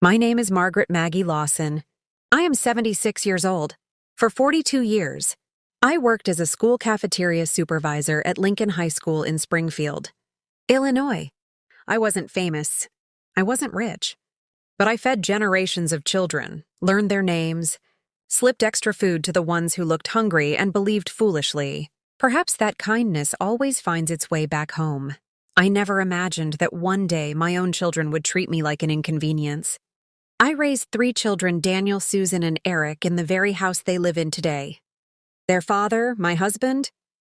My name is Margaret Maggie Lawson. I am 76 years old. For 42 years, I worked as a school cafeteria supervisor at Lincoln High School in Springfield, Illinois. I wasn't famous. I wasn't rich. But I fed generations of children, learned their names, slipped extra food to the ones who looked hungry and believed foolishly. Perhaps that kindness always finds its way back home. I never imagined that one day my own children would treat me like an inconvenience. I raised 3 children, Daniel, Susan, and Eric, in the very house they live in today. Their father, my husband,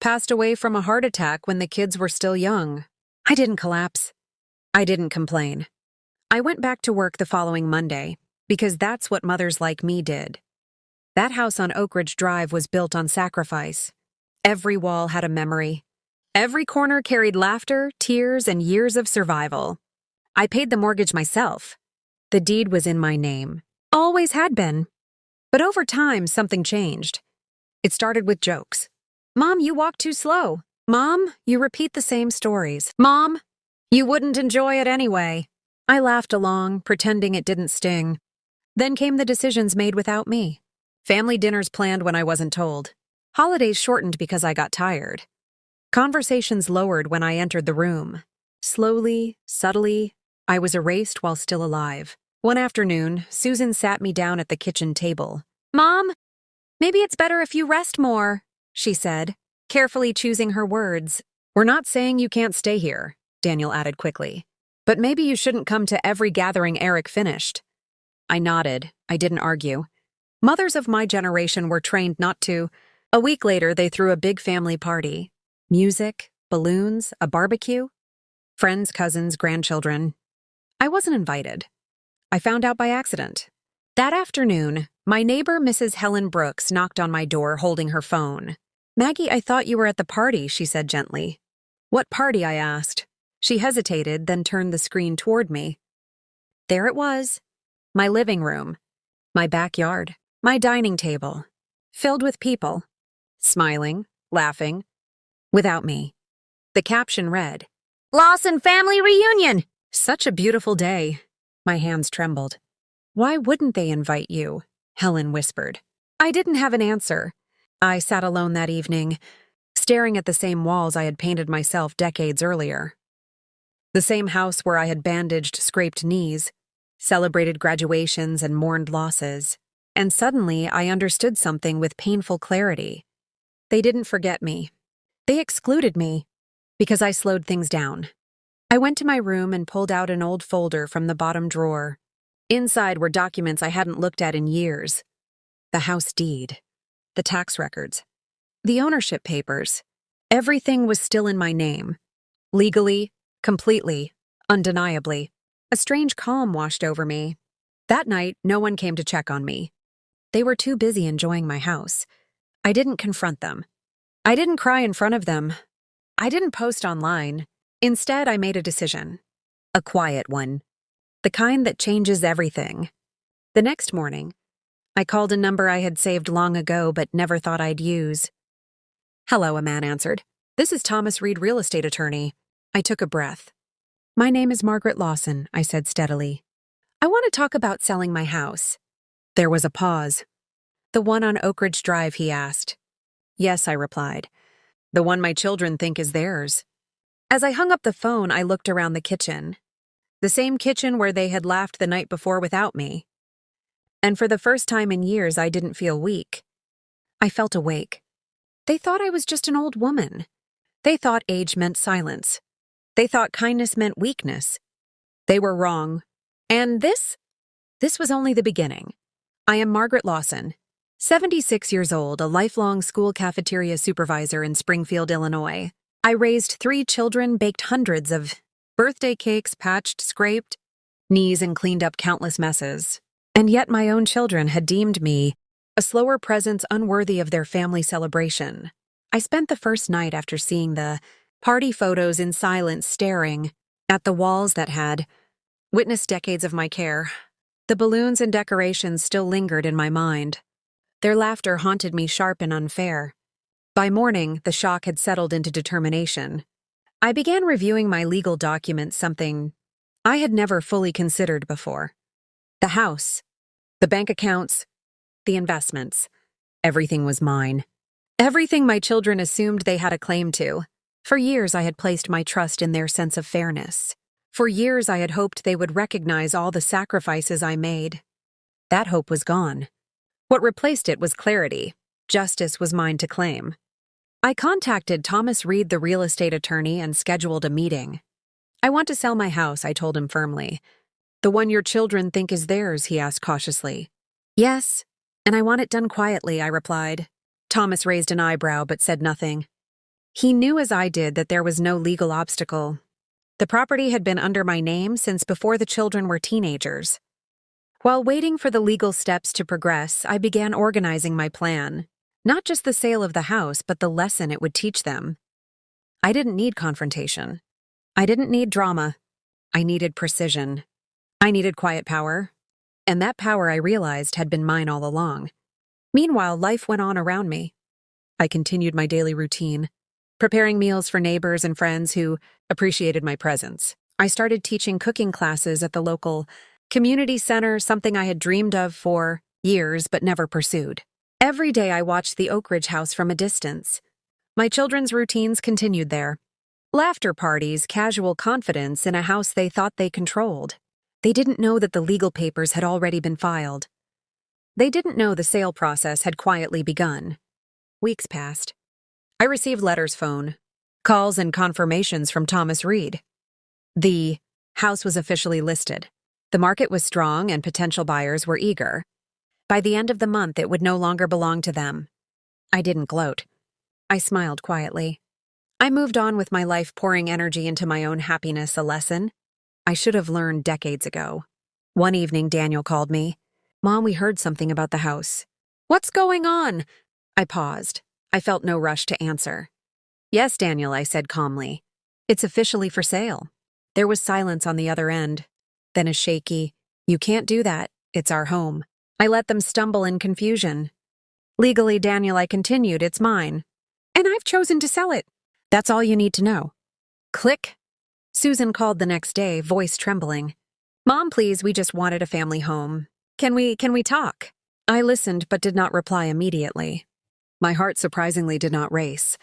passed away from a heart attack when the kids were still young. I didn't collapse. I didn't complain. I went back to work the following Monday, because that's what mothers like me did. That house on Oak Ridge Drive was built on sacrifice. Every wall had a memory. Every corner carried laughter, tears, and years of survival. I paid the mortgage myself. The deed was in my name. Always had been. But over time, something changed. It started with jokes. "Mom, you walk too slow. Mom, you repeat the same stories. Mom, you wouldn't enjoy it anyway." I laughed along, pretending it didn't sting. Then came the decisions made without me. Family dinners planned when I wasn't told. Holidays shortened because I got tired. Conversations lowered when I entered the room. Slowly, subtly, I was erased while still alive. One afternoon, Susan sat me down at the kitchen table. "Mom, maybe it's better if you rest more," she said, carefully choosing her words. "We're not saying you can't stay here," Daniel added quickly. "But maybe you shouldn't come to every gathering Eric finished." I nodded. I didn't argue. Mothers of my generation were trained not to. A week later, they threw a big family party. Music, balloons, a barbecue. Friends, cousins, grandchildren. I wasn't invited. I found out by accident. That afternoon, my neighbor, Mrs. Helen Brooks, knocked on my door holding her phone. "Maggie, I thought you were at the party," she said gently. "What party?" I asked. She hesitated, then turned the screen toward me. There it was. My living room. My backyard. My dining table. Filled with people. Smiling, laughing. Without me. The caption read, "Lawson Family Reunion!" Such a beautiful day. My hands trembled. "Why wouldn't they invite you?" Helen whispered. I didn't have an answer. I sat alone that evening, staring at the same walls I had painted myself decades earlier. The same house where I had bandaged scraped knees, celebrated graduations, and mourned losses. And suddenly I understood something with painful clarity. They didn't forget me. They excluded me because I slowed things down. I went to my room and pulled out an old folder from the bottom drawer. Inside were documents I hadn't looked at in years. The house deed, the tax records, the ownership papers. Everything was still in my name. Legally, completely, undeniably. A strange calm washed over me. That night, no one came to check on me. They were too busy enjoying my house. I didn't confront them. I didn't cry in front of them. I didn't post online. Instead, I made a decision. A quiet one. The kind that changes everything. The next morning, I called a number I had saved long ago but never thought I'd use. "Hello," a man answered. "This is Thomas Reed, real estate attorney." I took a breath. "My name is Margaret Lawson," I said steadily. "I want to talk about selling my house." There was a pause. "The one on Oak Ridge Drive?" he asked. "Yes," I replied. "The one my children think is theirs." As I hung up the phone, I looked around the kitchen. The same kitchen where they had laughed the night before without me. And for the first time in years, I didn't feel weak. I felt awake. They thought I was just an old woman. They thought age meant silence. They thought kindness meant weakness. They were wrong. And this was only the beginning. I am Margaret Lawson, 76 years old, a lifelong school cafeteria supervisor in Springfield, Illinois. I raised 3 children, baked hundreds of birthday cakes, patched, scraped knees, and cleaned up countless messes. And yet my own children had deemed me a slower presence unworthy of their family celebration. I spent the first night after seeing the party photos in silence, staring at the walls that had witnessed decades of my care. The balloons and decorations still lingered in my mind. Their laughter haunted me, sharp and unfair. By morning, the shock had settled into determination. I began reviewing my legal documents, something I had never fully considered before. The house, the bank accounts, the investments. Everything was mine. Everything my children assumed they had a claim to. For years, I had placed my trust in their sense of fairness. For years, I had hoped they would recognize all the sacrifices I made. That hope was gone. What replaced it was clarity. Justice was mine to claim. I contacted Thomas Reed, the real estate attorney, and scheduled a meeting. I want to sell my house, I told him firmly. The one your children think is theirs, he asked cautiously. Yes, and I want it done quietly, I replied. Thomas raised an eyebrow but said nothing. He knew as I did that there was no legal obstacle. The property had been under my name since before the children were teenagers. While waiting for the legal steps to progress, I began organizing my plan. Not just the sale of the house, but the lesson it would teach them. I didn't need confrontation. I didn't need drama. I needed precision. I needed quiet power. And that power, I realized, had been mine all along. Meanwhile, life went on around me. I continued my daily routine, preparing meals for neighbors and friends who appreciated my presence. I started teaching cooking classes at the local community center, something I had dreamed of for years but never pursued. Every day I watched the Oak Ridge house from a distance. My children's routines continued there. Laughter parties, casual confidence in a house they thought they controlled. They didn't know that the legal papers had already been filed. They didn't know the sale process had quietly begun. Weeks passed. I received letters, phone calls, and confirmations from Thomas Reed. The house was officially listed. The market was strong and potential buyers were eager. By the end of the month, it would no longer belong to them. I didn't gloat. I smiled quietly. I moved on with my life, pouring energy into my own happiness, a lesson I should have learned decades ago. One evening, Daniel called me. Mom, we heard something about the house. What's going on? I paused. I felt no rush to answer. Yes, Daniel, I said calmly. It's officially for sale. There was silence on the other end. Then a shaky, you can't do that. It's our home. I let them stumble in confusion. Legally, Daniel, I continued, it's mine. And I've chosen to sell it. That's all you need to know. Click. Susan called the next day, voice trembling. Mom, please, we just wanted a family home. Can we talk? I listened but did not reply immediately. My heart surprisingly did not race.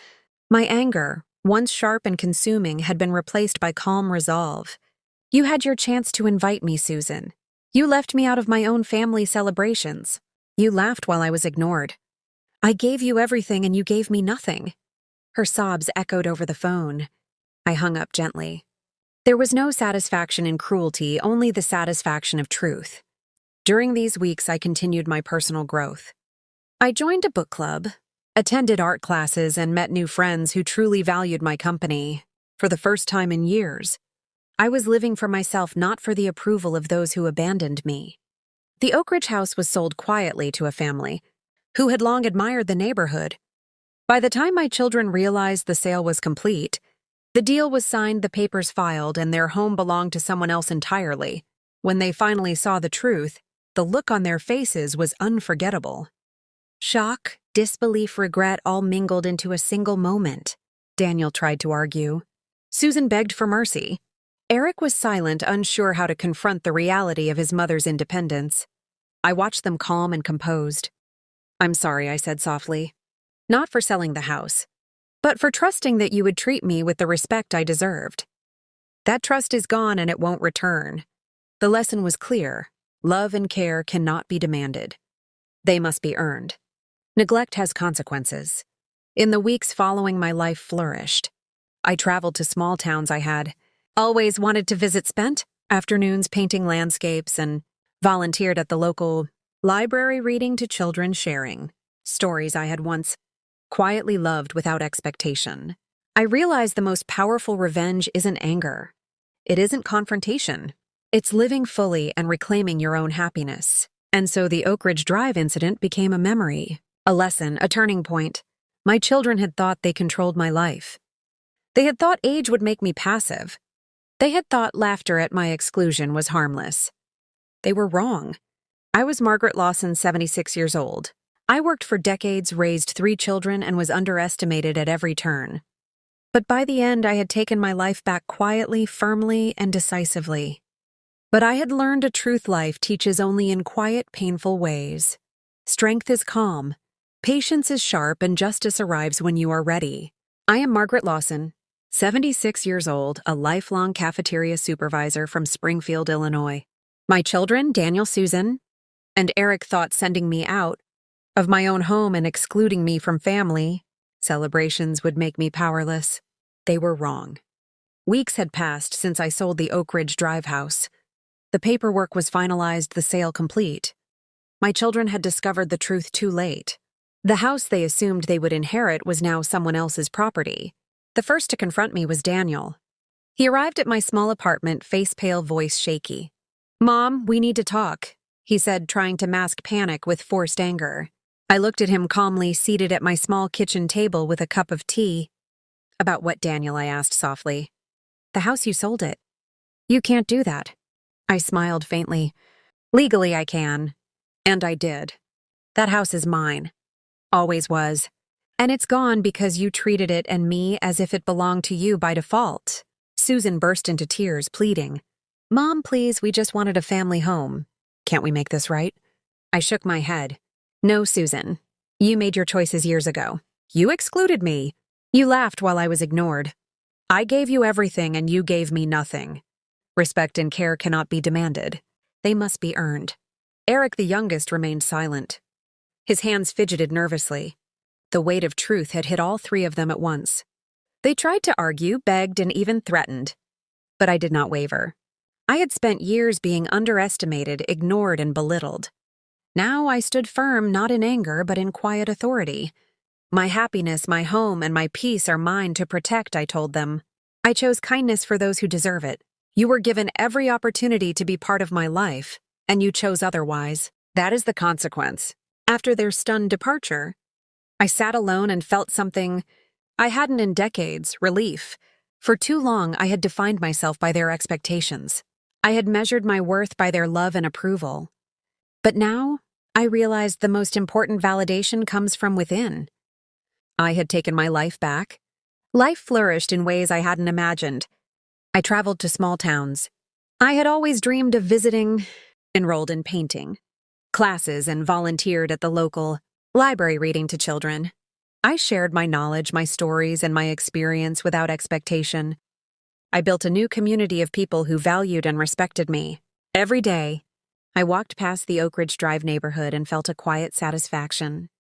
My anger, once sharp and consuming, had been replaced by calm resolve. You had your chance to invite me, Susan. You left me out of my own family celebrations. You laughed while I was ignored. I gave you everything and you gave me nothing. Her sobs echoed over the phone. I hung up gently. There was no satisfaction in cruelty, only the satisfaction of truth. During these weeks, I continued my personal growth. I joined a book club, attended art classes, and met new friends who truly valued my company. For the first time in years, I was living for myself, not for the approval of those who abandoned me. The Oak Ridge house was sold quietly to a family who had long admired the neighborhood. By the time my children realized the sale was complete, the deal was signed, the papers filed, and their home belonged to someone else entirely. When they finally saw the truth, the look on their faces was unforgettable. Shock, disbelief, regret all mingled into a single moment. Daniel tried to argue. Susan begged for mercy. Eric was silent, unsure how to confront the reality of his mother's independence. I watched them calm and composed. I'm sorry, I said softly. Not for selling the house, but for trusting that you would treat me with the respect I deserved. That trust is gone and it won't return. The lesson was clear. Love and care cannot be demanded. They must be earned. Neglect has consequences. In the weeks following, my life flourished. I traveled to small towns I had always wanted to visit, spent afternoons painting landscapes, and volunteered at the local library reading to children, sharing stories I had once quietly loved without expectation. I realized the most powerful revenge isn't anger. It isn't confrontation. It's living fully and reclaiming your own happiness. And so the Oak Ridge Drive incident became a memory, a lesson, a turning point. My children had thought they controlled my life. They had thought age would make me passive. They had thought laughter at my exclusion was harmless. They were wrong. I was Margaret Lawson, 76 years old. I worked for decades, raised 3 children, and was underestimated at every turn. But by the end, I had taken my life back quietly, firmly, and decisively. But I had learned a truth life teaches only in quiet, painful ways. Strength is calm, patience is sharp, and justice arrives when you are ready. I am Margaret Lawson, 76 years old, a lifelong cafeteria supervisor from Springfield, Illinois. My children, Daniel, Susan, and Eric, thought sending me out of my own home and excluding me from family celebrations would make me powerless. They were wrong. Weeks had passed since I sold the Oak Ridge Drive house. The paperwork was finalized, the sale complete. My children had discovered the truth too late. The house they assumed they would inherit was now someone else's property. The first to confront me was Daniel. He arrived at my small apartment, face pale, voice shaky. "Mom, we need to talk," he said, trying to mask panic with forced anger. I looked at him calmly, seated at my small kitchen table with a cup of tea. "About what, Daniel?" I asked softly. "The house, you sold it." "You can't do that." I smiled faintly. "Legally, I can." And I did. That house is mine. Always was. And it's gone because you treated it and me as if it belonged to you by default. Susan burst into tears, pleading, "Mom, please, we just wanted a family home. Can't we make this right?" I shook my head. "No, Susan. You made your choices years ago. You excluded me. You laughed while I was ignored. I gave you everything and you gave me nothing. Respect and care cannot be demanded. They must be earned." Eric, the youngest, remained silent. His hands fidgeted nervously. The weight of truth had hit all three of them at once. They tried to argue, begged, and even threatened. But I did not waver. I had spent years being underestimated, ignored, and belittled. Now I stood firm, not in anger, but in quiet authority. "My happiness, my home, and my peace are mine to protect," I told them. "I chose kindness for those who deserve it. You were given every opportunity to be part of my life, and you chose otherwise. That is the consequence." After their stunned departure, I sat alone and felt something I hadn't in decades: relief. For too long, I had defined myself by their expectations. I had measured my worth by their love and approval. But now, I realized the most important validation comes from within. I had taken my life back. Life flourished in ways I hadn't imagined. I traveled to small towns. I had always dreamed of visiting, enrolled in painting classes, and volunteered at the local library reading to children. I shared my knowledge, my stories, and my experience without expectation. I built a new community of people who valued and respected me. Every day, I walked past the Oak Ridge Drive neighborhood and felt a quiet satisfaction.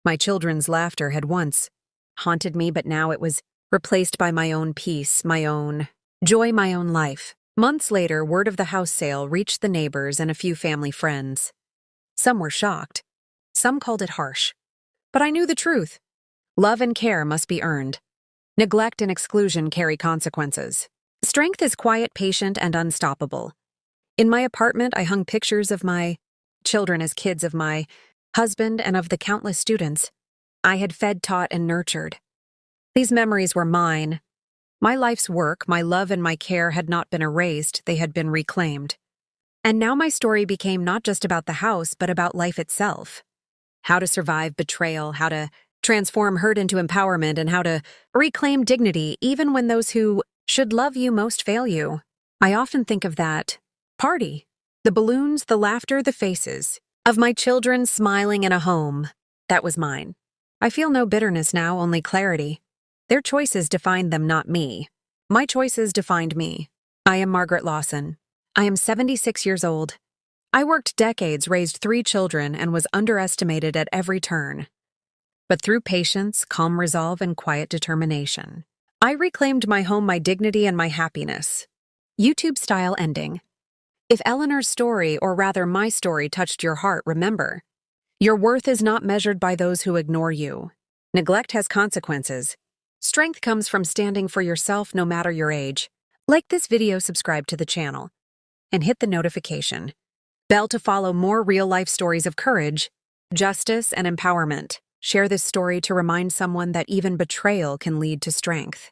My children's laughter had once haunted me, but now it was replaced by my own peace, my own joy, my own life. Months later, word of the house sale reached the neighbors and a few family friends. Some were shocked. Some called it harsh. But I knew the truth. Love and care must be earned. Neglect and exclusion carry consequences. Strength is quiet, patient, and unstoppable. In my apartment, I hung pictures of my children as kids, of my husband, and of the countless students I had fed, taught, and nurtured. These memories were mine. My life's work, my love, and my care had not been erased, they had been reclaimed. And now my story became not just about the house, but about life itself. How to survive betrayal, how to transform hurt into empowerment, and how to reclaim dignity even when those who should love you most fail you. I often think of that party, the balloons, the laughter, the faces, of my children smiling in a home that was mine. I feel no bitterness now, only clarity. Their choices defined them, not me. My choices defined me. I am Margaret Lawson. I am 76 years old. I worked decades, raised 3 children, and was underestimated at every turn. But through patience, calm resolve, and quiet determination, I reclaimed my home, my dignity, and my happiness. YouTube-style ending. If Eleanor's story, or rather my story, touched your heart, remember, your worth is not measured by those who ignore you. Neglect has consequences. Strength comes from standing for yourself no matter your age. Like this video, subscribe to the channel, and hit the notification bell to follow more real-life stories of courage, justice, and empowerment. Share this story to remind someone that even betrayal can lead to strength.